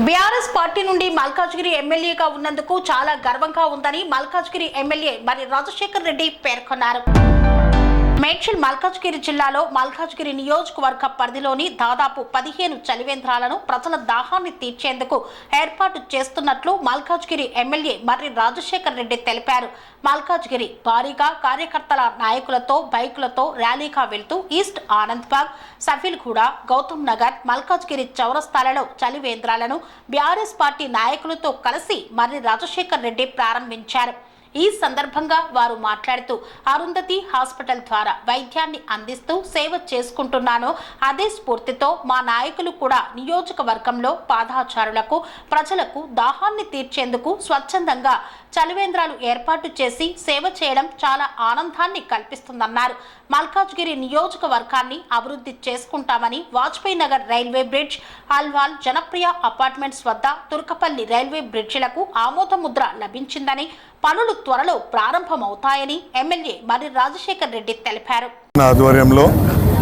BRS party నుండి మల్కాజ్గిరి ఎమ్మెల్యేగా ఉన్నందుకు చాలా గర్వంగా ఉందని మల్కాజ్గిరి ఎమ్మెల్యే మరి రాజశేఖర్ రెడ్డి పేర్కొన్నారు. మేడ్చల్ మల్కాజ్గిరి జిల్లాలో మల్కాజ్గిరి నియోజకవర్గ పరిధిలోని దాదాపు 15 చలివేంద్రాలను ప్రజల దాహాన్ని తీర్చేందుకు ఏర్పాటు చేస్తున్నట్లు మల్కాజ్గిరి ఎమ్మెల్యే మర్రి రాజశేఖర్ రెడ్డి తెలిపారు. మల్కాజ్గిరి భారీగా కార్యకర్తల నాయకులతో బైకులతో ర్యాలీగా వెళ్తూ ఈస్ట్ ఆనంద్బాగ్, సఫిల్గూడ, గౌతమ్ నగర్, మల్కాజ్గిరి చౌరస్తాలలో చలివేంద్రాలను బీఆర్ఎస్ పార్టీ నాయకులతో కలిసి మర్రి రాజశేఖర్ రెడ్డి ప్రారంభించారు. ఈ సందర్భంగా వారు మాట్లాడుతూ అరుంధతి హాస్పిటల్ ద్వారా వైద్యాన్ని అందిస్తూ సేవ చేసుకుంటున్నాను. అదే స్ఫూర్తితో మా నాయకులు కూడా నియోజకవర్గంలో పాదచారులకు ప్రజలకు దాహాన్ని తీర్చేందుకు స్వచ్ఛందంగా చలివేంద్రాలు ఏర్పాటు చేసి సేవ చేయడం చాలా ఆనందాన్ని కల్పిస్తుందన్నారు. మల్కాజ్గిరి నియోజకవర్గాన్ని అభివృద్ధి చేసుకుంటామని Vajpayee Nagar railway bridge, Alwal Janapriya apartments వద్ద తుర్కపల్లి రైల్వే బ్రిడ్జిలకు ఆమోదముద్ర లభించిందని, పనులు త్వరలో ప్రారంభమవుతాయని ఎమ్మెల్యే మర్రి రాజశేఖర్ రెడ్డి తెలిపారు. ఆధ్వర్యంలో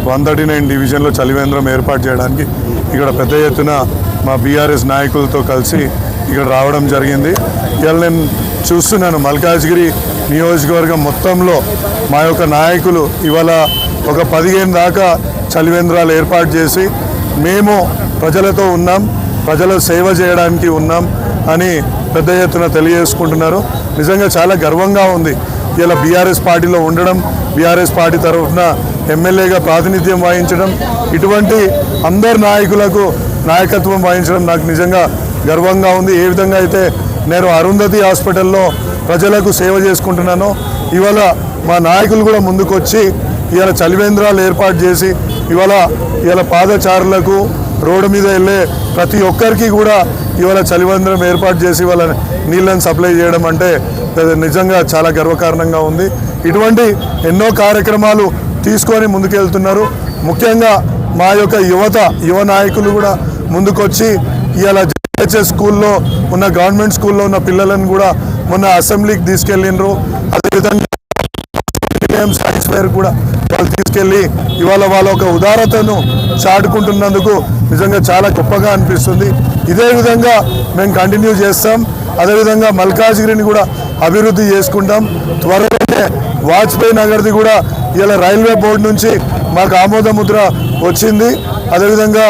139 డివిజన్లో చలివేంద్రం ఏర్పాటు చేయడానికి ఇక్కడ పెద్ద ఎత్తున మా బీఆర్ఎస్ నాయకులతో కలిసి ఇక్కడ రావడం జరిగింది. ఇవాళ నేను చూస్తున్నాను మల్కాజ్గిరి నియోజకవర్గం మొత్తంలో మా యొక్క నాయకులు ఇవాళ ఒక 15 దాకా చలివేంద్రాలు ఏర్పాటు చేసి మేము ప్రజలతో ఉన్నాం, ప్రజల సేవ చేయడానికి ఉన్నాం అని పెద్ద ఎత్తున తెలియజేసుకుంటున్నారు. నిజంగా చాలా గర్వంగా ఉంది ఇలా బీఆర్ఎస్ పార్టీలో ఉండడం, బీఆర్ఎస్ పార్టీ తరఫున ఎమ్మెల్యేగా ప్రాతినిధ్యం వహించడం, ఇటువంటి అందరు నాయకులకు నాయకత్వం వహించడం నాకు నిజంగా గర్వంగా ఉంది. ఏ విధంగా అయితే నేను అరుంధతి హాస్పిటల్లో ప్రజలకు సేవ చేసుకుంటున్నానో ఇవాళ మా నాయకులు కూడా ముందుకొచ్చి ఇవాళ చలివేంద్రాలు ఏర్పాటు చేసి ఇవాళ పాదచారులకు రోడ్డు మీద వెళ్ళే ప్రతి ఒక్కరికి కూడా ఇవాళ చలివేంద్రం ఏర్పాటు చేసి ఇవాళ నీళ్ళని సప్లై చేయడం అంటే నిజంగా చాలా గర్వకారణంగా ఉంది. ఇటువంటి ఎన్నో కార్యక్రమాలు తీసుకొని ముందుకెళ్తున్నారు. ముఖ్యంగా మా యొక్క యువ నాయకులు కూడా ముందుకొచ్చి ఇవాళ జెహెచ్ఎస్ స్కూల్లో ఉన్న గవర్నమెంట్ స్కూల్లో ఉన్న పిల్లలను కూడా మొన్న అసెంబ్లీకి తీసుకెళ్ళినరు. అదేవిధంగా సైన్స్ ఫేర్ కూడా వాళ్ళు తీసుకెళ్ళి ఇవాళ వాళ్ళ ఒక ఉదారతను చాటుకుంటున్నందుకు నిజంగా చాలా గొప్పగా అనిపిస్తుంది. ఇదే విధంగా మేము కంటిన్యూ చేస్తాం. అదేవిధంగా మల్కాజ్గిరిని కూడా అభివృద్ధి చేసుకుంటాం. త్వరలోనే వాజ్పేయి నగర్ది కూడా ఇలా రైల్వే బోర్డు నుంచి మాకు ఆమోద ముద్ర వచ్చింది. అదేవిధంగా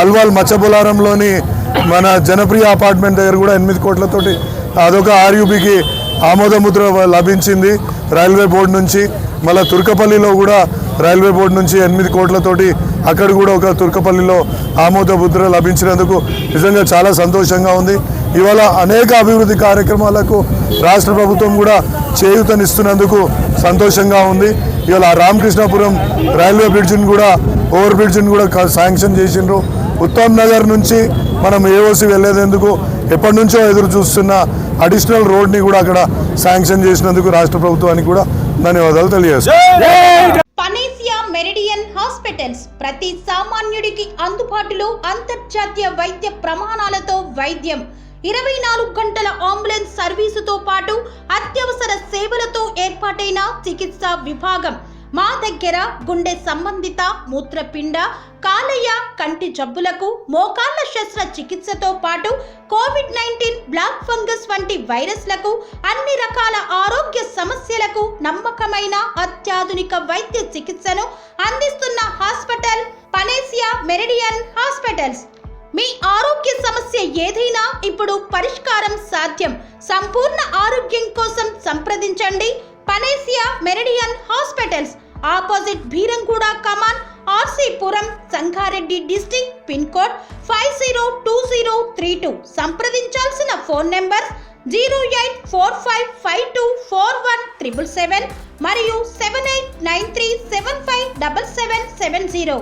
అల్వాల్ మచ్చబులారంలోని మన జనప్రియ అపార్ట్మెంట్ దగ్గర కూడా 8 కోట్లతోటి అదొక ఆర్యూబీకి ఆమోద ముద్ర లభించింది రైల్వే బోర్డు నుంచి. మళ్ళీ తుర్కపల్లిలో కూడా రైల్వే బోర్డు నుంచి 8 కోట్లతోటి అక్కడ కూడా ఒక తుర్కపల్లిలో ఆమోద ముద్ర లభించినందుకు నిజంగా చాలా సంతోషంగా ఉంది. ఇవాళ అనేక అభివృద్ధి కార్యక్రమాలకు రాష్ట్ర ప్రభుత్వం కూడా చేయూతనిస్తున్నందుకు సంతోషంగా ఉంది. ఇవాళ రామకృష్ణాపురం రైల్వే బ్రిడ్జిని కూడా ఓవర్ బ్రిడ్జిని కూడా శాంక్షన్ చేసిండ్రు. ఉత్తమ్ నగర్ నుంచి మనం ఏఓసి వెళ్ళేందుకు ఎప్పటి నుంచో ఎదురు చూస్తున్న అడిషనల్ రోడ్ని కూడా అక్కడ శాంక్షన్ చేసినందుకు రాష్ట్ర ప్రభుత్వానికి కూడా ధన్యవాదాలు తెలియజేస్తాను. పనేసియా మెరిడియన్ హాస్పిటల్స్ ప్రతి సామాన్యుడికి అందుబాటులో అంతర్జాతీయ వైద్య ప్రమాణాలతో వైద్యం, 24 గంటల అంబులెన్స్ సర్వీసుతో పాటు అత్యవసర సేవలతో ఏర్పాటైన చికిత్సా విభాగం. మా దగ్గర గుండె సంబంధిత, మూత్రపిండ, కాలేయ, కంటి జబ్బులకు, మోకాళ్ల శస్త్ర చికిత్సతో పాటు కోవిడ్-19, బ్లాక్ ఫంగస్ వంటి వైరస్లకు, అన్ని రకాల ఆరోగ్య సమస్యలకు నమ్మకమైన అత్యాధునిక వైద్య చికిత్సను అందిస్తున్న హాస్పిటల్ పనేసియా మెరిడియన్ హాస్పిటల్స్. మీ ఆరోగ్య సమస్య ఏదైనా ఇప్పుడు పరిష్కారం సాధ్యం. సంపూర్ణ ఆరోగ్యం కోసం సంప్రదించండి Panacea Meridian hospitals, opposite Beeramguda Kaman, RC Puram, Sangareddy district, pin code 502032. సంప్రదించాల్సిన ఫోన్ నెంబర్ 0845524177 మరియు 7893757770.